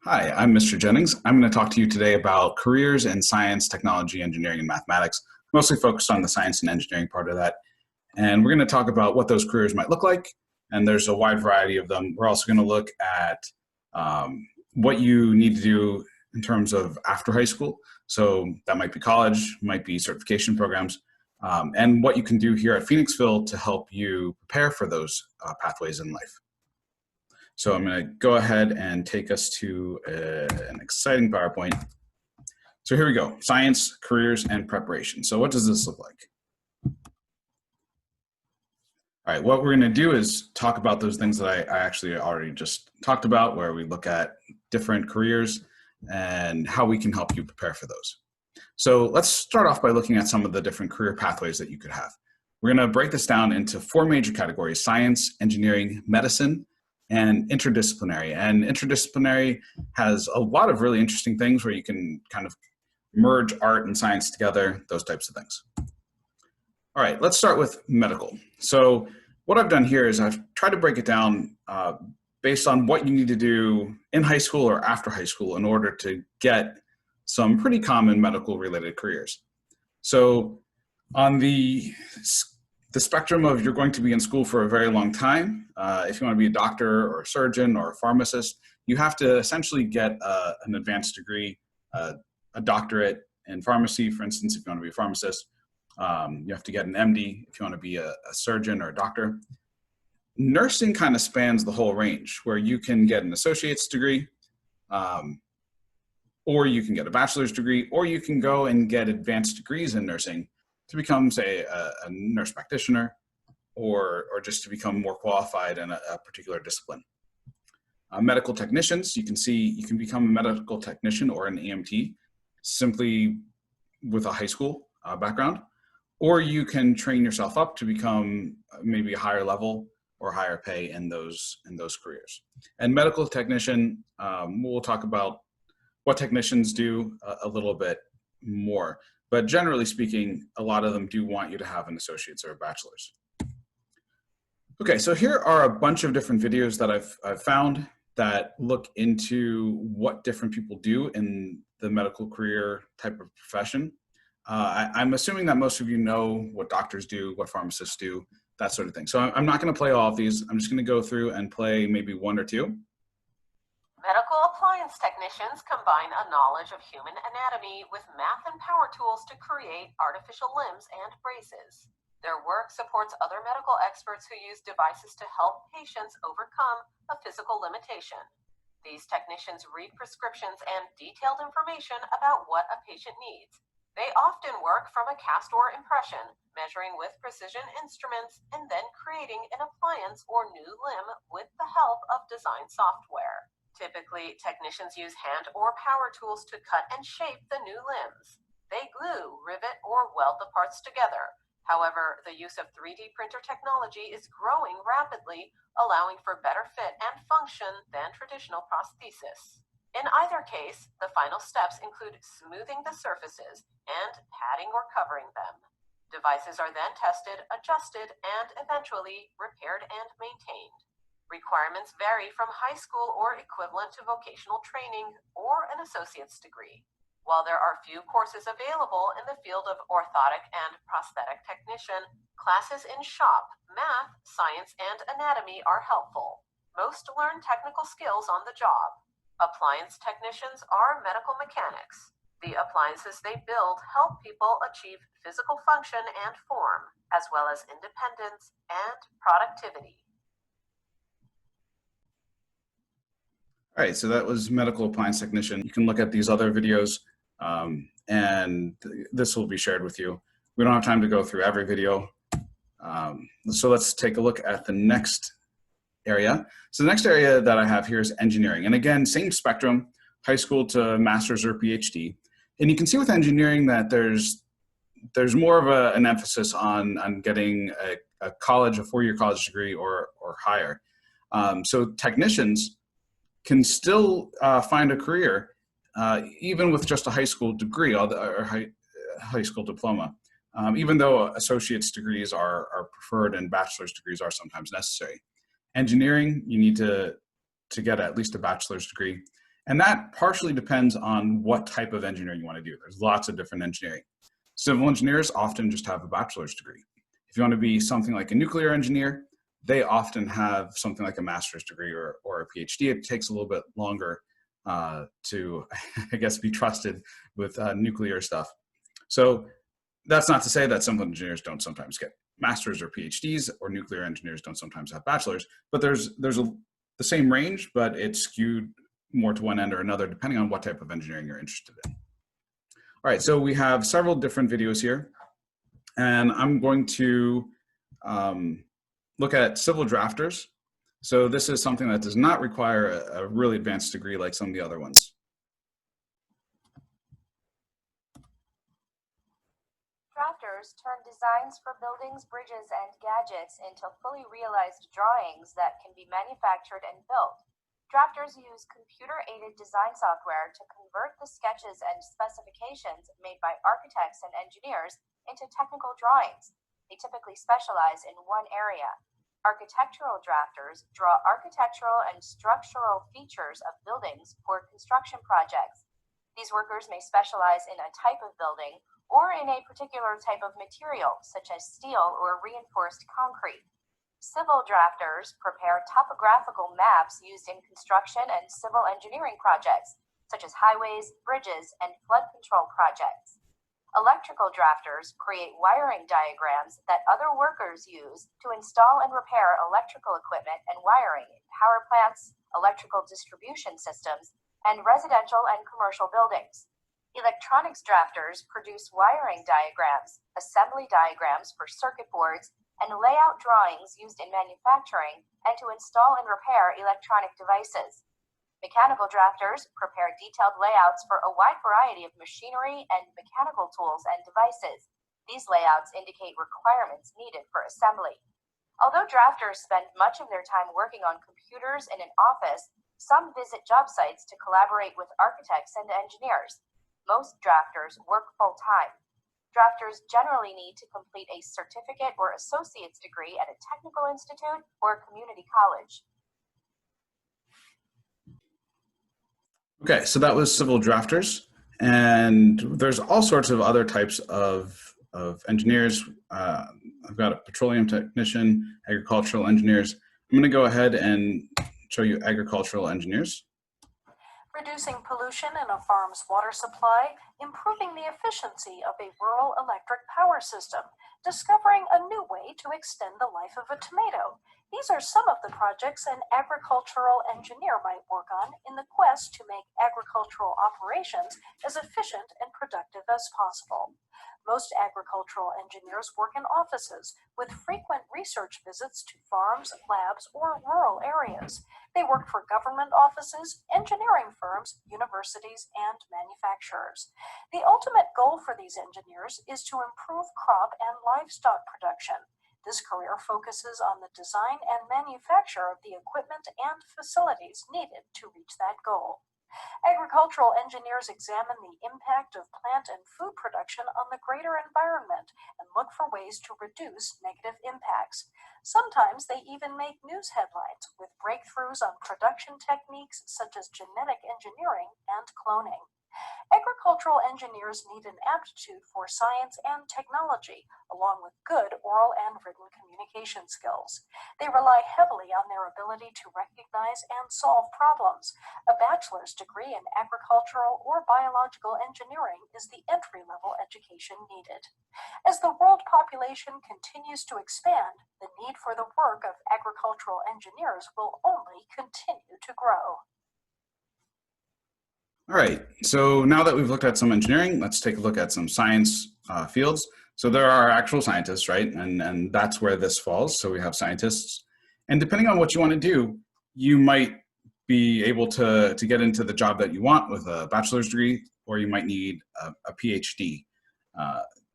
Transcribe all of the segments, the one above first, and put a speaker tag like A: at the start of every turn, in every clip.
A: Hi, I'm Mr. Jennings. I'm going to talk to you today about careers in science, technology, engineering, and mathematics, mostly focused on the science and engineering part of that. And we're going to talk about what those careers might look like, and there's a wide variety of them. We're also going to look at what you need to do in terms of after high school. So that might be college, might be certification programs, and what you can do here at Phoenixville to help you prepare for those pathways in life. So I'm going to go ahead and take us to an exciting PowerPoint. So here we go, science, careers, and preparation. So what does this look like? All right, what we're going to do is talk about those things that I actually already just talked about, where we look at different careers and how we can help you prepare for those. So let's start off by looking at some of the different career pathways that you could have. We're going to break this down into four major categories: science, engineering, medicine, and interdisciplinary. And interdisciplinary has a lot of really interesting things where you can kind of merge art and science together, those types of things. All right, let's start with medical. So what I've done here is I've tried to break it down based on what you need to do in high school or after high school in order to get some pretty common medical related careers. So on the spectrum of you're going to be in school for a very long time, if you want to be a doctor or a surgeon or a pharmacist, you have to essentially get an advanced degree, a doctorate in pharmacy, for instance. If you want to be a pharmacist, you have to get an MD if you want to be a surgeon or a doctor. Nursing kind of spans the whole range, where you can get an associate's degree, or you can get a bachelor's degree, or you can go and get advanced degrees in nursing to become, say, a nurse practitioner, or just to become more qualified in a particular discipline. Medical technicians, you can become a medical technician or an EMT simply with a high school background, or you can train yourself up to become maybe a higher level or higher pay in those careers. And medical technician, we'll talk about what technicians do a little bit more. But generally speaking, a lot of them do want you to have an associate's or a bachelor's. Okay, so here are a bunch of different videos that I've found that look into what different people do in the medical career type of profession. I'm assuming that most of you know what doctors do, what pharmacists do, that sort of thing. So I'm not going to play all of these. I'm just going to go through and play maybe one or two.
B: Medical appliance technicians combine a knowledge of human anatomy with math and power tools to create artificial limbs and braces. Their work supports other medical experts who use devices to help patients overcome a physical limitation. These technicians read prescriptions and detailed information about what a patient needs. They often work from a cast or impression, measuring with precision instruments and then creating an appliance or new limb with the help of design software. Typically, technicians use hand or power tools to cut and shape the new limbs. They glue, rivet, or weld the parts together. However, the use of 3D printer technology is growing rapidly, allowing for better fit and function than traditional prosthesis. In either case, the final steps include smoothing the surfaces and padding or covering them. Devices are then tested, adjusted, and eventually repaired and maintained. Requirements vary from high school or equivalent to vocational training or an associate's degree. While there are few courses available in the field of orthotic and prosthetic technician, classes in shop, math, science, and anatomy are helpful. Most learn technical skills on the job. Appliance technicians are medical mechanics. The appliances they build help people achieve physical function and form, as well as independence and productivity.
A: All right, so that was medical appliance technician. You can look at these other videos, and this will be shared with you. We don't have time to go through every video. So let's take a look at the next area. So the next area that I have here is engineering. And again, same spectrum, high school to master's or PhD. And you can see with engineering that there's more of an emphasis on getting a four-year college degree or higher. So technicians can still find a career even with just a high school degree or high school diploma, even though associate's degrees are preferred and bachelor's degrees are sometimes necessary. Engineering, you need to get at least a bachelor's degree. And that partially depends on what type of engineering you want to do. There's lots of different engineering. Civil engineers often just have a bachelor's degree. If you want to be something like a nuclear engineer, they often have something like a master's degree or a PhD. It takes a little bit longer to, I guess, be trusted with nuclear stuff. So that's not to say that civil engineers don't sometimes get masters or PhDs, or nuclear engineers don't sometimes have bachelors, but there's the same range, but it's skewed more to one end or another, depending on what type of engineering you're interested in. All right, so we have several different videos here, and I'm going to look at civil drafters. So this is something that does not require a really advanced degree like some of the other ones.
C: Drafters turn designs for buildings, bridges, and gadgets into fully realized drawings that can be manufactured and built. Drafters use computer-aided design software to convert the sketches and specifications made by architects and engineers into technical drawings. They typically specialize in one area. Architectural drafters draw architectural and structural features of buildings for construction projects. These workers may specialize in a type of building or in a particular type of material, such as steel or reinforced concrete. Civil drafters prepare topographical maps used in construction and civil engineering projects, such as highways, bridges, and flood control projects. Electrical drafters create wiring diagrams that other workers use to install and repair electrical equipment and wiring in power plants, electrical distribution systems, and residential and commercial buildings. Electronics drafters produce wiring diagrams, assembly diagrams for circuit boards, and layout drawings used in manufacturing and to install and repair electronic devices. Mechanical drafters prepare detailed layouts for a wide variety of machinery and mechanical tools and devices. These layouts indicate requirements needed for assembly. Although drafters spend much of their time working on computers in an office, some visit job sites to collaborate with architects and engineers. Most drafters work full-time. Drafters generally need to complete a certificate or associate's degree at a technical institute or community college.
A: Okay, so that was civil drafters, and there's all sorts of other types of engineers. I've got a petroleum technician, agricultural engineers. I'm going to go ahead and show you agricultural engineers.
D: Reducing pollution in a farm's water supply, improving the efficiency of a rural electric power system, discovering a new way to extend the life of a tomato. These are some of the projects an agricultural engineer might work on in the quest to make agricultural operations as efficient and productive as possible. Most agricultural engineers work in offices with frequent research visits to farms, labs, or rural areas. They work for government offices, engineering firms, universities, and manufacturers. The ultimate goal for these engineers is to improve crop and livestock production. This career focuses on the design and manufacture of the equipment and facilities needed to reach that goal. Agricultural engineers examine the impact of plant and food production on the greater environment and look for ways to reduce negative impacts. Sometimes they even make news headlines with breakthroughs on production techniques such as genetic engineering and cloning. Agricultural engineers need an aptitude for science and technology, along with good oral and written communication skills. They rely heavily on their ability to recognize and solve problems. A bachelor's degree in agricultural or biological engineering is the entry-level education needed. As the world population continues to expand, the need for the work of agricultural engineers will only continue to grow.
A: All right, so now that we've looked at some engineering, let's take a look at some science fields. So there are actual scientists, right? And that's where this falls. So we have scientists. And depending on what you want to do, you might be able to get into the job that you want with a bachelor's degree, or you might need a PhD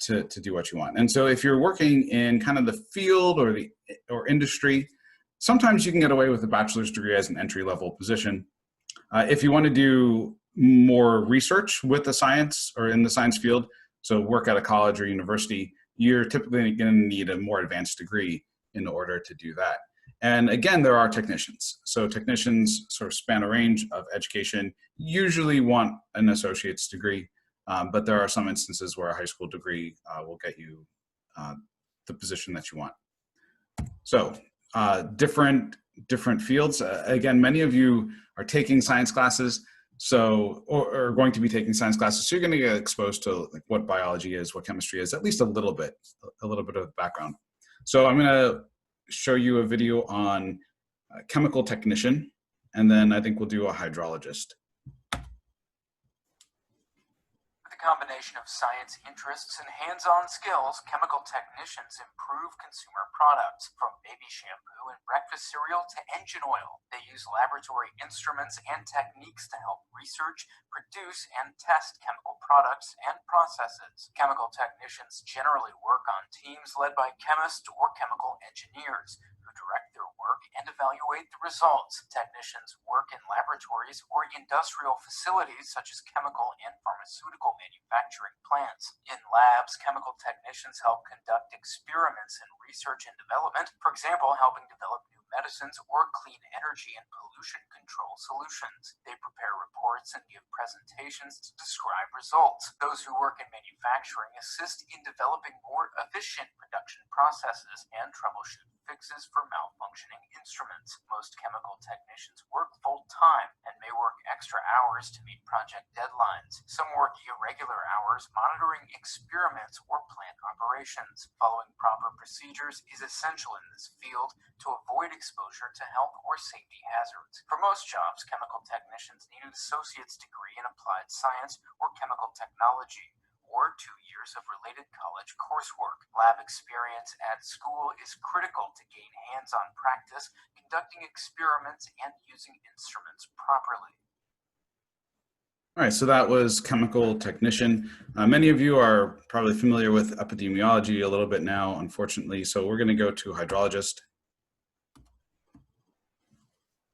A: to do what you want. And so if you're working in kind of the field or industry, sometimes you can get away with a bachelor's degree as an entry-level position. If you want to do more research with the science or in the science field, so work at a college or university, you're typically going to need a more advanced degree in order to do that. And again, there are technicians. So technicians sort of span a range of education, usually want an associate's degree, but there are some instances where a high school degree will get you the position that you want. So different fields. Again, many of you are taking science classes, so or going to be taking science classes, so you're going to get exposed to like what biology is, what chemistry is, at least a little bit of background. So I'm going to show you a video on chemical technician, and then I think we'll do a hydrologist.
E: With a combination of science interests and hands-on skills, chemical technicians improve consumer products. From baby shampoo and breakfast cereal to engine oil, they use laboratory instruments and techniques to help research, produce, and test chemical products and processes. Chemical technicians generally work on teams led by chemists or chemical engineers who direct their work and evaluate the results. Technicians work in laboratories or industrial facilities such as chemical and pharmaceutical manufacturing plants. In labs, chemical technicians help conduct experiments in research and development, for example, helping develop new medicines or clean energy and pollution control solutions. They prepare reports and give presentations to describe results. Those who work in manufacturing assist in developing more efficient production processes and troubleshoot fixes for malfunctioning instruments. Most chemical technicians work full-time and may work extra hours to meet project deadlines. Some work irregular hours monitoring experiments or plant operations. Following proper procedures is essential in this field to avoid exposure to health or safety hazards. For most jobs, chemical technicians need an associate's degree in applied science or chemical technology, or 2 years of related college coursework. Lab experience at school is critical to gain hands-on practice, conducting experiments and using instruments properly.
A: All right, so that was chemical technician. Many of you are probably familiar with epidemiology a little bit now, unfortunately, so we're going to go to hydrologist.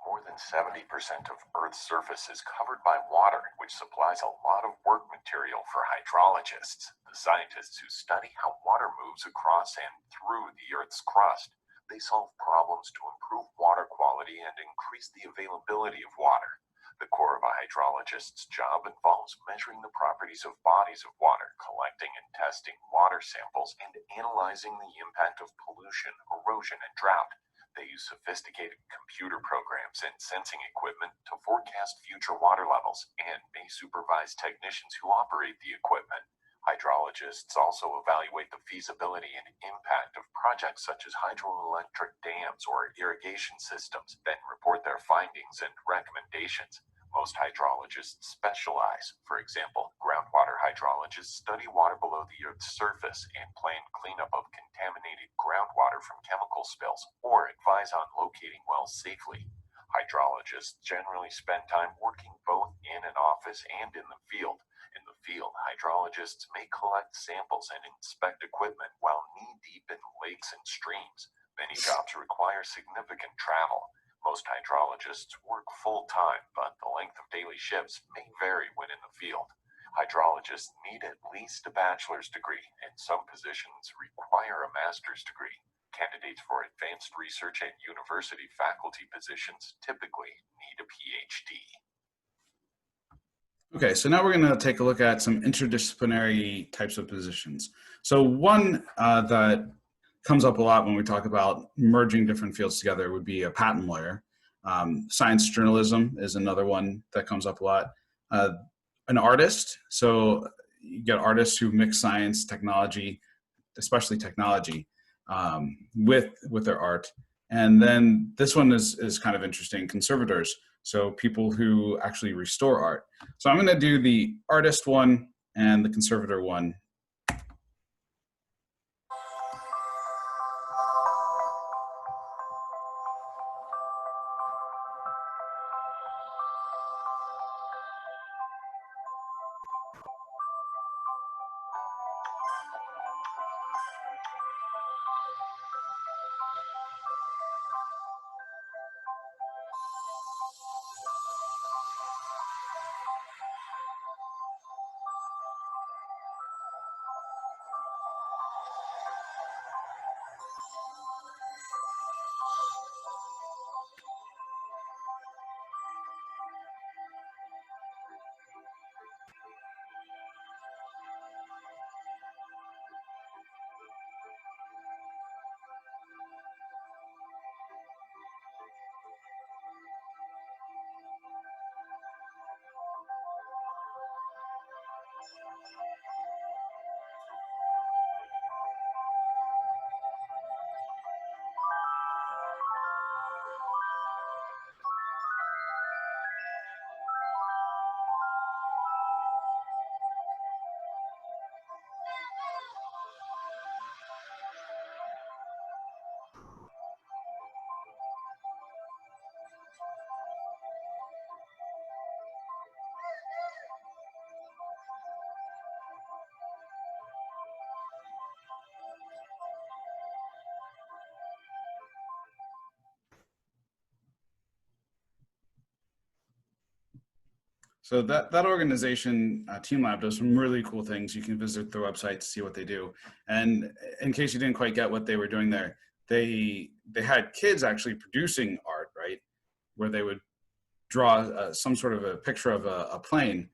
F: More than 70% of Earth's surface is covered by water, which supplies a lot of work material for hydrologists, the scientists who study how water moves across and through the Earth's crust. They solve problems to improve water quality and increase the availability of water. The core of a hydrologist's job involves measuring the properties of bodies of water, collecting and testing water samples, and analyzing the impact of pollution, erosion, and drought. They use sophisticated computer programs and sensing equipment to forecast future water levels and may supervise technicians who operate the equipment. Hydrologists also evaluate the feasibility and impact of projects such as hydroelectric dams or irrigation systems, then report their findings and recommendations. Most hydrologists specialize. For example, groundwater hydrologists study water below the Earth's surface and plan cleanup of contaminated groundwater from chemical spills, or advise on locating wells safely. Hydrologists generally spend time working both in an office and in the field. In the field, hydrologists may collect samples and inspect equipment while knee-deep in lakes and streams. Many jobs require significant travel. Most hydrologists work full-time, but the length of daily shifts may vary when in the field. Hydrologists need at least a bachelor's degree, and some positions require a master's degree. Candidates for advanced research and university faculty positions typically need a PhD.
A: Okay, so now we're going to take a look at some interdisciplinary types of positions. So one that comes up a lot when we talk about merging different fields together would be a patent lawyer. Science journalism is another one that comes up a lot. An artist, so you get artists who mix science, technology, especially technology, with their art. And then this one is kind of interesting, conservators, so people who actually restore art. So I'm going to do the artist one and the conservator one. So that organization, Team Lab, does some really cool things. You can visit their website to see what they do. And in case you didn't quite get what they were doing there, they had kids actually producing art, right? Where they would draw some sort of a picture of a plane,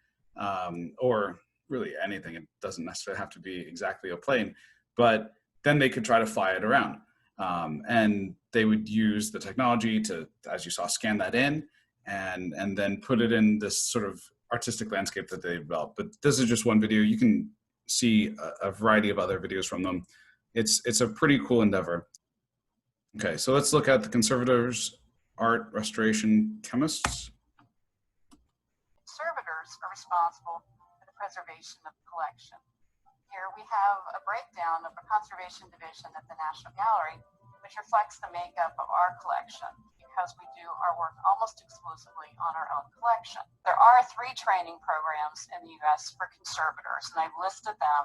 A: or really anything. It doesn't necessarily have to be exactly a plane, but then they could try to fly it around. And they would use the technology to, as you saw, scan that in and then put it in this sort of artistic landscape that they developed. But this is just one video. You can see a variety of other videos from them. It's a pretty cool endeavor. Okay, so let's look at the conservators, art, restoration, chemists.
B: Conservators are responsible for the preservation of the collection. Here we have a breakdown of the conservation division at the National Gallery, which reflects the makeup of our collection because we do our work almost exclusively on our own collection. There are 3 training programs in the U.S. for conservators, and I've listed them: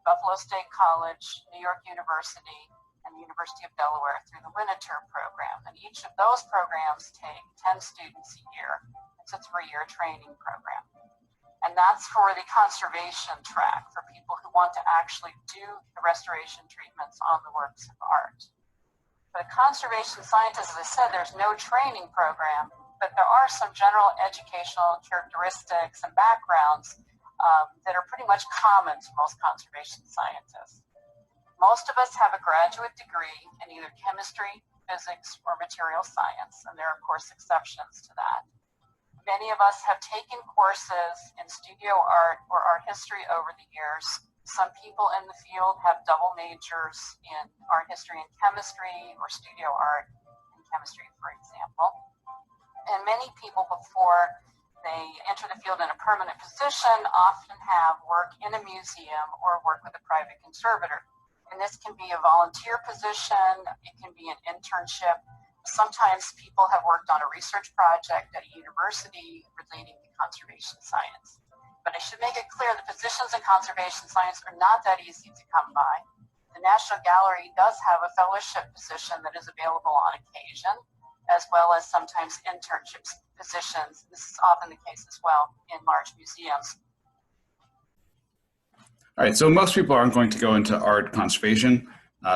B: Buffalo State College, New York University, and the University of Delaware through the Winter program. And each of those programs take 10 students a year. It's a 3-year training program. And that's for the conservation track, for people who want to actually do the restoration treatments on the works of art. For the conservation scientists, as I said, there's no training program, but there are some general educational characteristics and backgrounds that are pretty much common to most conservation scientists. Most of us have a graduate degree in either chemistry, physics, or material science, and there are, of course, exceptions to that. Many of us have taken courses in studio art or art history over the years. Some people in the field have double majors in art history and chemistry, or studio art and chemistry, for example. And many people, before they enter the field in a permanent position, often have work in a museum or work with a private conservator. And this can be a volunteer position, it can be an internship. Sometimes people have worked on a research project at a university relating to conservation science. But I should make it clear the positions in conservation science are not that easy to come by. The National Gallery does have a fellowship position that is available on occasion, as well as sometimes internship positions. This is often the case as well in large museums.
A: All right, so most people aren't going to go into art conservation.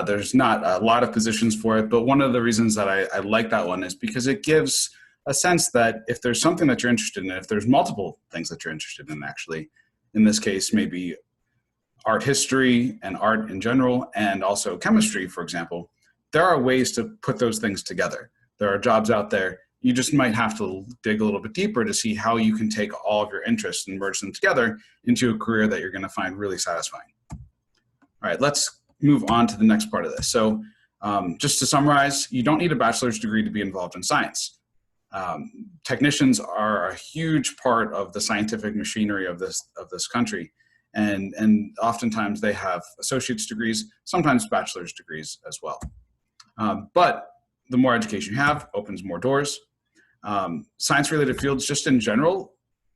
A: There's not a lot of positions for it, but one of the reasons that I like that one is because it gives a sense that if there's something that you're interested in, if there's multiple things that you're interested in, actually, in this case, maybe art history and art in general, and also chemistry, for example, there are ways to put those things together. There are jobs out there. You just might have to dig a little bit deeper to see how you can take all of your interests and merge them together into a career that you're going to find really satisfying. All right, let's move on to the next part of this. So just to summarize, you don't need a bachelor's degree to be involved in science. Technicians are a huge part of the scientific machinery of this country. And oftentimes they have associate's degrees, sometimes bachelor's degrees as well. But the more education you have opens more doors. Science-related fields just in general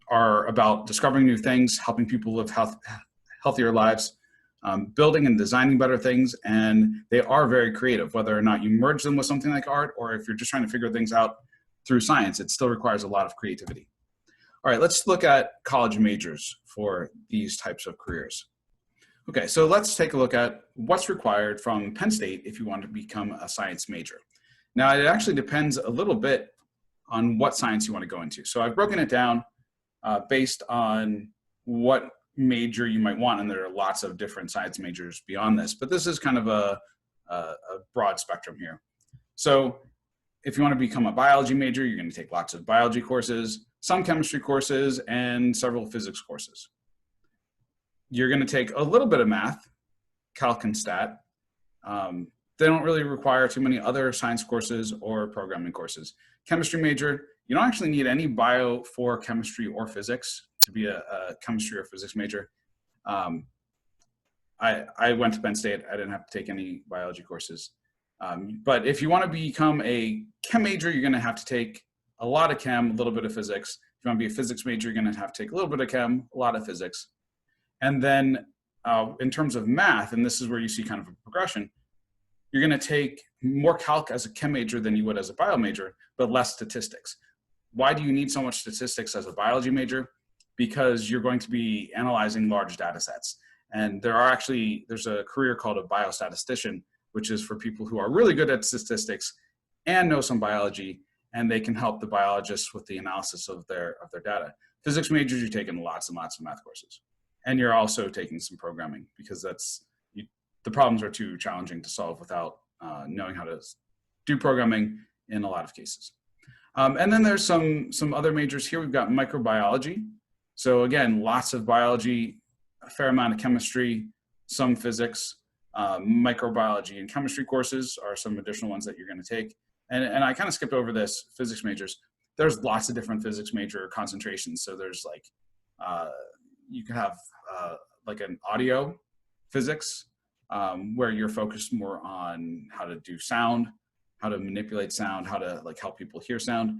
A: are about discovering new things, helping people live healthier lives, building and designing better things, and they are very creative. Whether or not you merge them with something like art, or if you're just trying to figure things out through science, it still requires a lot of creativity. All right, let's look at college majors for these types of careers. Okay, so let's take a look at what's required from Penn State if you want to become a science major. Now, it actually depends a little bit on what science you want to go into. So I've broken it down based on what major you might want, and there are lots of different science majors beyond this, but this is kind of a broad spectrum here. So if you want to become a biology major, you're going to take lots of biology courses, some chemistry courses, and several physics courses. You're going to take a little bit of math, calc and stat. They don't really require too many other science courses or programming courses. Chemistry major, you don't actually need any bio for chemistry or physics to be a chemistry or physics major. I went to Penn State. I didn't have to take any biology courses. But if you want to become a chem major, you're going to have to take a lot of chem, a little bit of physics. If you want to be a physics major, you're going to have to take a little bit of chem, a lot of physics. And then in terms of math, and this is where you see kind of a progression, you're going to take more calc as a chem major than you would as a bio major, but less statistics. Why do you need so much statistics as a biology major? because you're going to be analyzing large data sets. And there's a career called a biostatistician, which is for people who are really good at statistics and know some biology, and they can help the biologists with the analysis of their data. Physics majors, you're taking lots and lots of math courses. And you're also taking some programming, because the problems are too challenging to solve without knowing how to do programming in a lot of cases. And then there's some other majors here. We've got microbiology. So again, lots of biology, a fair amount of chemistry, some physics. Microbiology and chemistry courses are some additional ones that you're going to take. And I kind of skipped over this, physics majors. There's lots of different physics major concentrations. So there's like, you can have like an audio physics, where you're focused more on how to do sound, how to manipulate sound, how to like help people hear sound.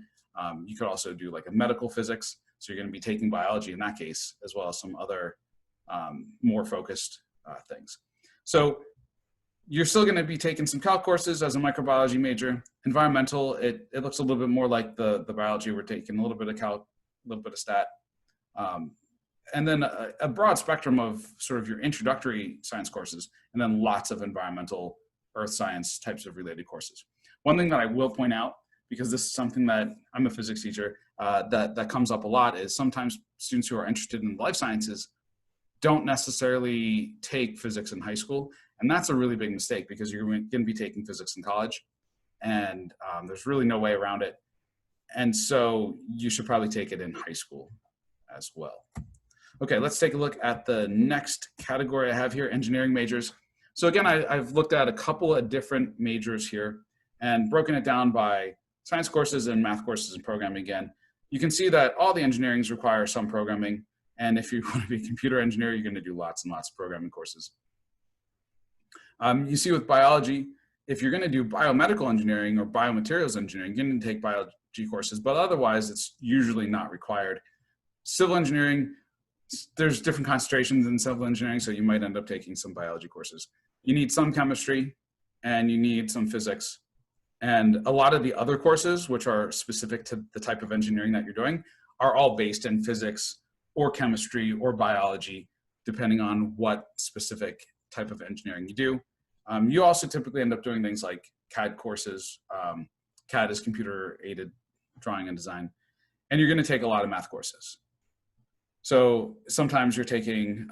A: You could also do like a medical physics. So you're going to be taking biology in that case, as well as some other more focused things. So you're still going to be taking some calc courses as a microbiology major. Environmental, it looks a little bit more like the biology. We're taking a little bit of calc, a little bit of stat. And then a broad spectrum of sort of your introductory science courses, and then lots of environmental, earth science types of related courses. One thing that I will point out, because this is something that I'm a physics teacher, that comes up a lot, is sometimes students who are interested in life sciences don't necessarily take physics in high school. And that's a really big mistake, because you're going to be taking physics in college, and there's really no way around it. And so you should probably take it in high school as well. Okay, let's take a look at the next category I have here, engineering majors. So again, I've looked at a couple of different majors here and broken it down by science courses and math courses and programming again. You can see that all the engineerings require some programming. And if you want to be a computer engineer, you're going to do lots and lots of programming courses. You see with biology, if you're going to do biomedical engineering or biomaterials engineering, you're going to take biology courses, but otherwise it's usually not required. Civil engineering, there's different concentrations in civil engineering, so you might end up taking some biology courses. You need some chemistry, and you need some physics. And a lot of the other courses, which are specific to the type of engineering that you're doing, are all based in physics or chemistry or biology, depending on what specific type of engineering you do. You also typically end up doing things like CAD courses. CAD is computer-aided drawing and design. And you're going to take a lot of math courses. So sometimes you're taking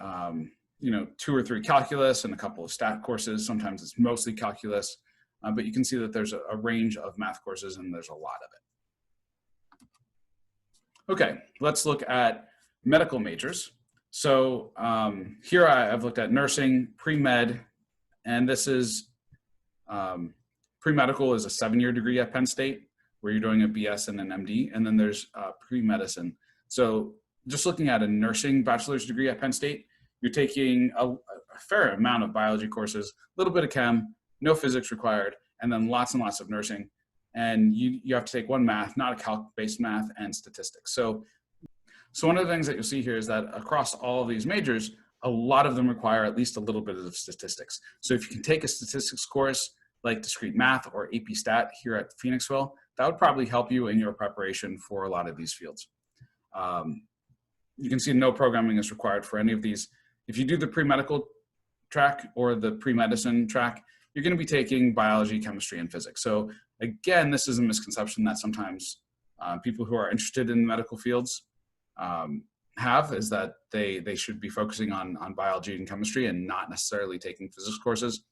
A: 2 or 3 calculus and a couple of stat courses. Sometimes it's mostly calculus. But you can see that there's a range of math courses, and there's a lot of it. Okay, let's look at medical majors. So here I've looked at nursing, pre-med, and this is pre-medical is a 7-year degree at Penn State, where you're doing a BS and an MD, and then there's pre-medicine. So just looking at a nursing bachelor's degree at Penn State, you're taking a fair amount of biology courses, a little bit of chem, no physics required, and then lots and lots of nursing. And you have to take one math, not a calc-based math, and statistics. So one of the things that you'll see here is that across all of these majors, a lot of them require at least a little bit of statistics. So if you can take a statistics course like discrete math or AP Stat here at Phoenixville, that would probably help you in your preparation for a lot of these fields. You can see no programming is required for any of these. If you do the pre-medical track or the pre-medicine track, you're going to be taking biology, chemistry, and physics. So again, this is a misconception that sometimes people who are interested in medical fields have, is that they should be focusing on biology and chemistry and not necessarily taking physics courses.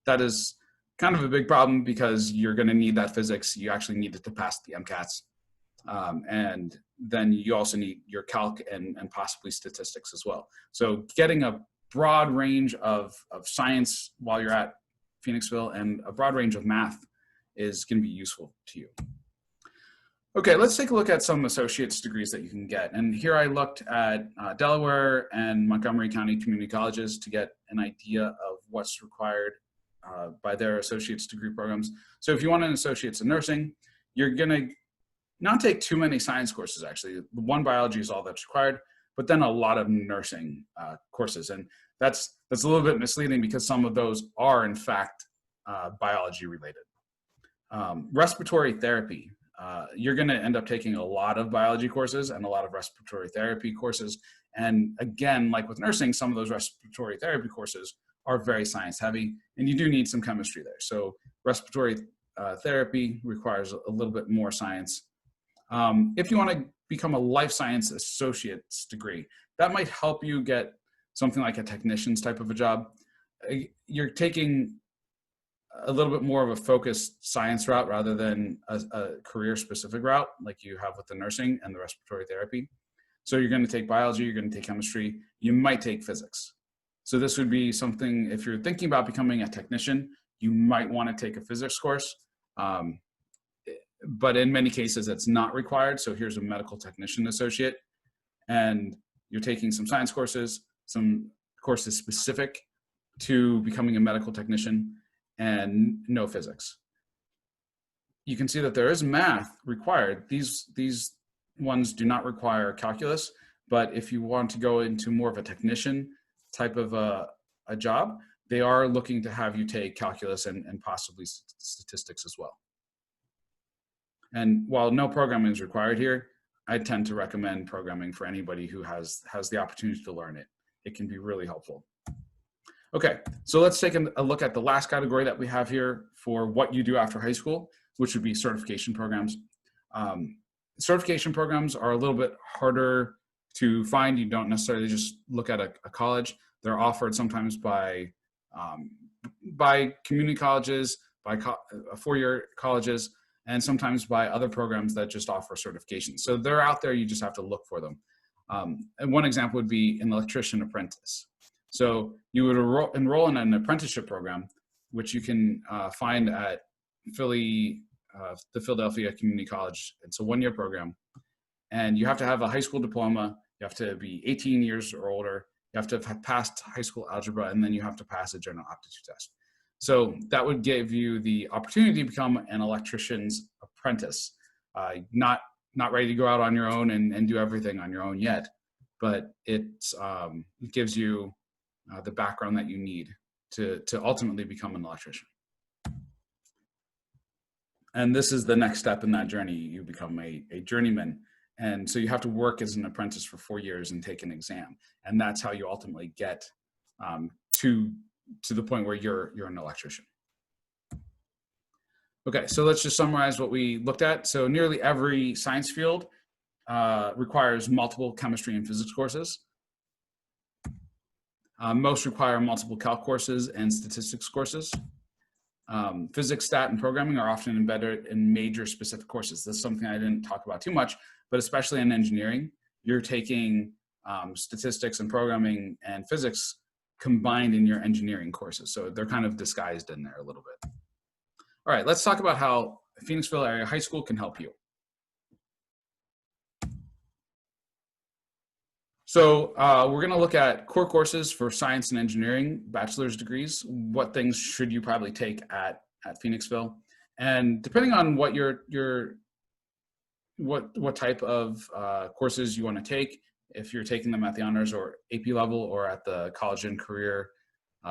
A: That is kind of a big problem, because you're going to need that physics. You actually need it to pass the MCATs. And then you also need your calc and possibly statistics as well. So getting a broad range of science while you're at Phoenixville and a broad range of math is going to be useful to you. Okay, let's take a look at some associate's degrees that you can get. And here I looked at Delaware and Montgomery County Community Colleges to get an idea of what's required by their associate's degree programs. So if you want an associate's in nursing, you're going to not take too many science courses, actually. One biology is all that's required, but then a lot of nursing courses. And that's a little bit misleading, because some of those are, in fact, biology related. Respiratory therapy. you're going to end up taking a lot of biology courses and a lot of respiratory therapy courses. And again, like with nursing, some of those respiratory therapy courses are very science heavy, and you do need some chemistry there. So respiratory therapy requires a little bit more science. If you want to become a life science associate's degree, that might help you get something like a technician's type of a job. You're taking a little bit more of a focused science route rather than a career specific route like you have with the nursing and the respiratory therapy. So you're going to take biology, you're going to take chemistry, you might take physics. So this would be something, if you're thinking about becoming a technician, you might want to take a physics course. But in many cases, it's not required. So here's a medical technician associate, and you're taking some science courses, some courses specific to becoming a medical technician, and no physics. You can see that there is math required. These ones do not require calculus, but if you want to go into more of a technician type of a job, they are looking to have you take calculus and possibly statistics as well. And while no programming is required here, I tend to recommend programming for anybody who has the opportunity to learn it. It can be really helpful. Okay, so let's take a look at the last category that we have here for what you do after high school, which would be certification programs. Certification programs are a little bit harder to find. You don't necessarily just look at a college. They're offered sometimes by community colleges, by four-year colleges, and sometimes by other programs that just offer certifications. So they're out there, you just have to look for them. And one example would be an electrician apprentice. So you would enroll in an apprenticeship program, which you can find at the Philadelphia Community College. It's a one-year program, and you have to have a high school diploma, you have to be 18 years or older, you have to have passed high school algebra, and then you have to pass a general aptitude test. So that would give you the opportunity to become an electrician's apprentice. Not ready to go out on your own and do everything on your own yet, but it gives you the background that you need to ultimately become an electrician. And this is the next step in that journey. You become a journeyman. And so you have to work as an apprentice for 4 years and take an exam. And that's how you ultimately get to the point where you're an electrician. Okay, so let's just summarize what we looked at. So nearly every science field requires multiple chemistry and physics courses. Most require multiple calc courses and statistics courses. Physics, stat, and programming are often embedded in major specific courses. This is something I didn't talk about too much, but especially in engineering, you're taking statistics and programming and physics combined in your engineering courses. So they're kind of disguised in there a little bit. All right, let's talk about how Phoenixville Area High School can help you. So we're going to look at core courses for science and engineering bachelor's degrees. What things should you probably take at Phoenixville? And depending on what what type of courses you want to take, if you're taking them at the honors or AP level or at the college and career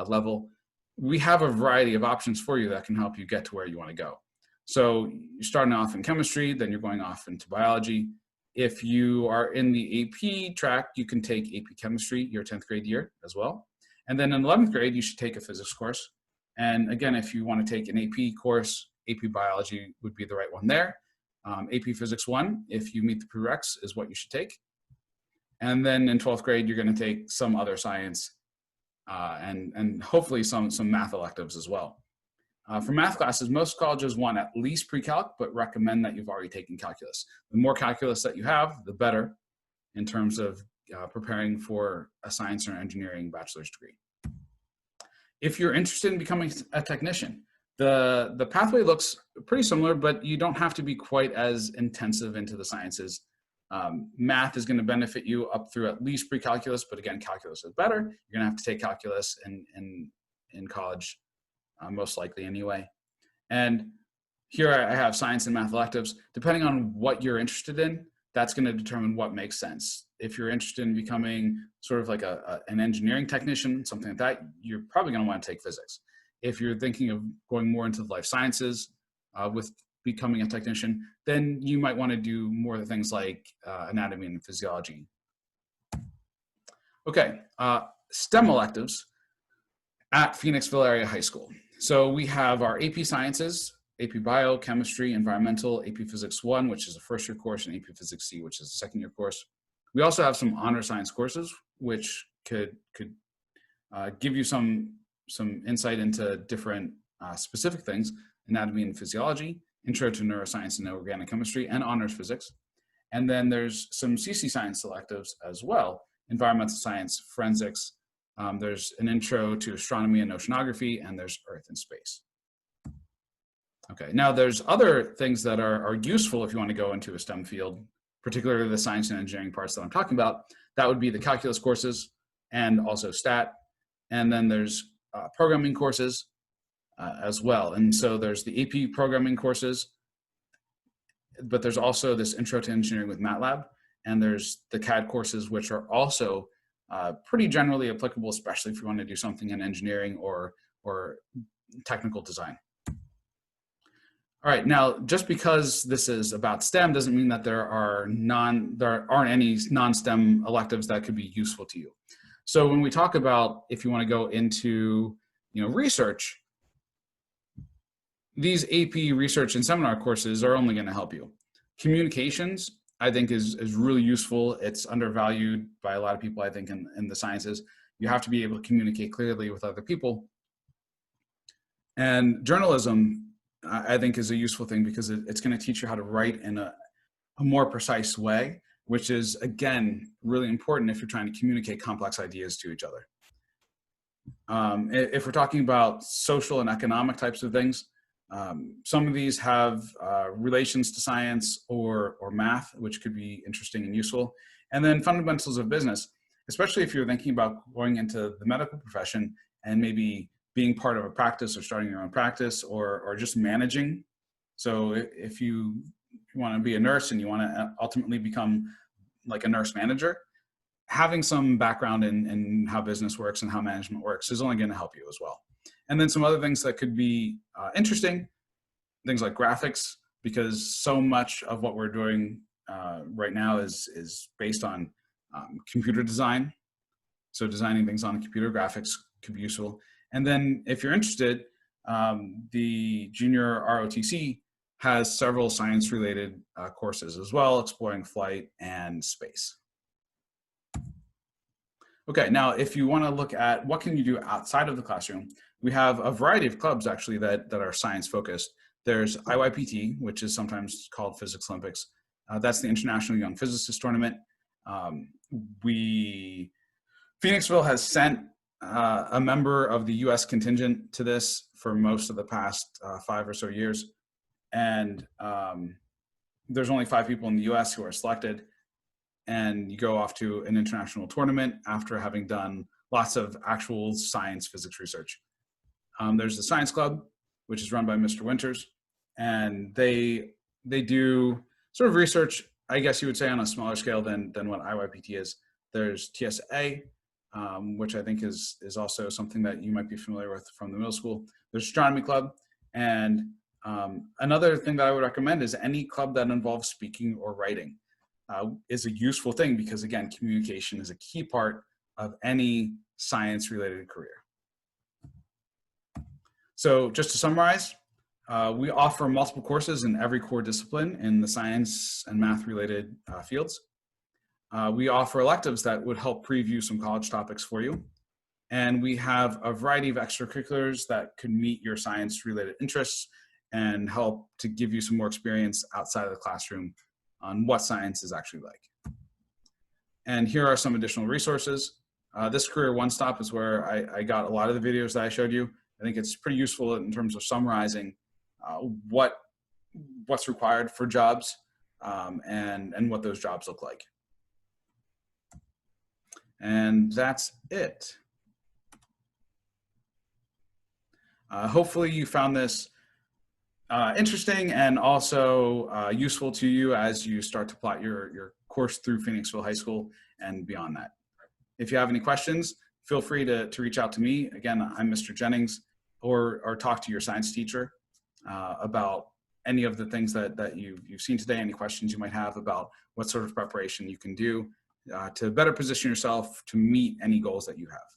A: level, we have a variety of options for you that can help you get to where you want to go. So you're starting off in chemistry, then you're going off into biology. If you are in the AP track, you can take AP chemistry your 10th grade year as well. And then in 11th grade, you should take a physics course. And again, if you want to take an AP course, AP biology would be the right one there. AP Physics 1, if you meet the prereqs, is what you should take. And then in 12th grade, you're going to take some other science and hopefully some math electives as well. For math classes, most colleges want at least pre-calc, but recommend that you've already taken calculus. The more calculus that you have, the better in terms of preparing for a science or engineering bachelor's degree. If you're interested in becoming a technician, the pathway looks pretty similar, but you don't have to be quite as intensive into the sciences. Math is going to benefit you up through at least pre-calculus, but again, calculus is better. You're going to have to take calculus in college, most likely anyway. And here I have science and math electives. Depending on what you're interested in, that's going to determine what makes sense. If you're interested in becoming sort of like an engineering technician, something like that, you're probably going to want to take physics. If you're thinking of going more into the life sciences with becoming a technician, then you might want to do more of the things like anatomy and physiology. Okay, STEM electives at Phoenixville Area High School. So we have our AP Sciences, AP Bio, Chemistry, Environmental, AP Physics 1, which is a first year course, and AP Physics C, which is a second year course. We also have some honor science courses, which could give you some insight into different specific things: anatomy and physiology, intro to neuroscience and organic chemistry, and honors physics. And then there's some CC science selectives as well: environmental science, forensics. There's an intro to astronomy and oceanography, and there's earth and space. Okay, now there's other things that are useful if you want to go into a STEM field, particularly the science and engineering parts that I'm talking about. That would be the calculus courses and also stat. And then there's programming courses as well. And so there's the AP programming courses, but there's also this intro to engineering with MATLAB. And there's the CAD courses, which are also pretty generally applicable, especially if you want to do something in engineering or technical design. All right, now just because this is about STEM doesn't mean that there aren't any non-STEM electives that could be useful to you. So when we talk about if you want to go into research, these AP research and seminar courses are only going to help you. Communications, I think, is really useful. It's undervalued by a lot of people, I think, in the sciences. You have to be able to communicate clearly with other people. And journalism, I think, is a useful thing because it's going to teach you how to write in a more precise way, which is, again, really important if you're trying to communicate complex ideas to each other. If we're talking about social and economic types of things, some of these have relations to science or math, which could be interesting and useful. And then fundamentals of business, especially if you're thinking about going into the medical profession and maybe being part of a practice or starting your own practice or just managing. So if you want to be a nurse and you want to ultimately become like a nurse manager, having some background in how business works and how management works is only going to help you as well. And then some other things that could be interesting, things like graphics, because so much of what we're doing right now is based on computer design. So designing things on a computer, graphics could be useful. And then if you're interested, the junior ROTC has several science-related courses as well, exploring flight and space. Okay, now if you want to look at what can you do outside of the classroom, we have a variety of clubs actually that are science-focused. There's IYPT, which is sometimes called Physics Olympics. That's the International Young Physicist Tournament. Phoenixville has sent a member of the US contingent to this for most of the past 5 or so years. And there's only 5 people in the US who are selected. And you go off to an international tournament after having done lots of actual science physics research. There's the Science Club, which is run by Mr. Winters. And they do sort of research, I guess you would say, on a smaller scale than what IYPT is. There's TSA, which I think is also something that you might be familiar with from the middle school. There's Astronomy Club. And another thing that I would recommend is any club that involves speaking or writing is a useful thing because, again, communication is a key part of any science-related career. So just to summarize, we offer multiple courses in every core discipline in the science and math-related fields. We offer electives that would help preview some college topics for you. And we have a variety of extracurriculars that could meet your science-related interests and help to give you some more experience outside of the classroom on what science is actually like. And here are some additional resources. This Career One Stop is where I got a lot of the videos that I showed you. I think it's pretty useful in terms of summarizing what's required for jobs and what those jobs look like. And that's it. Hopefully you found this interesting and also useful to you as you start to plot your course through Phoenixville High School and beyond that. If you have any questions, feel free to reach out to me. Again, I'm Mr. Jennings, or talk to your science teacher about any of the things that you've seen today, any questions you might have about what sort of preparation you can do to better position yourself to meet any goals that you have.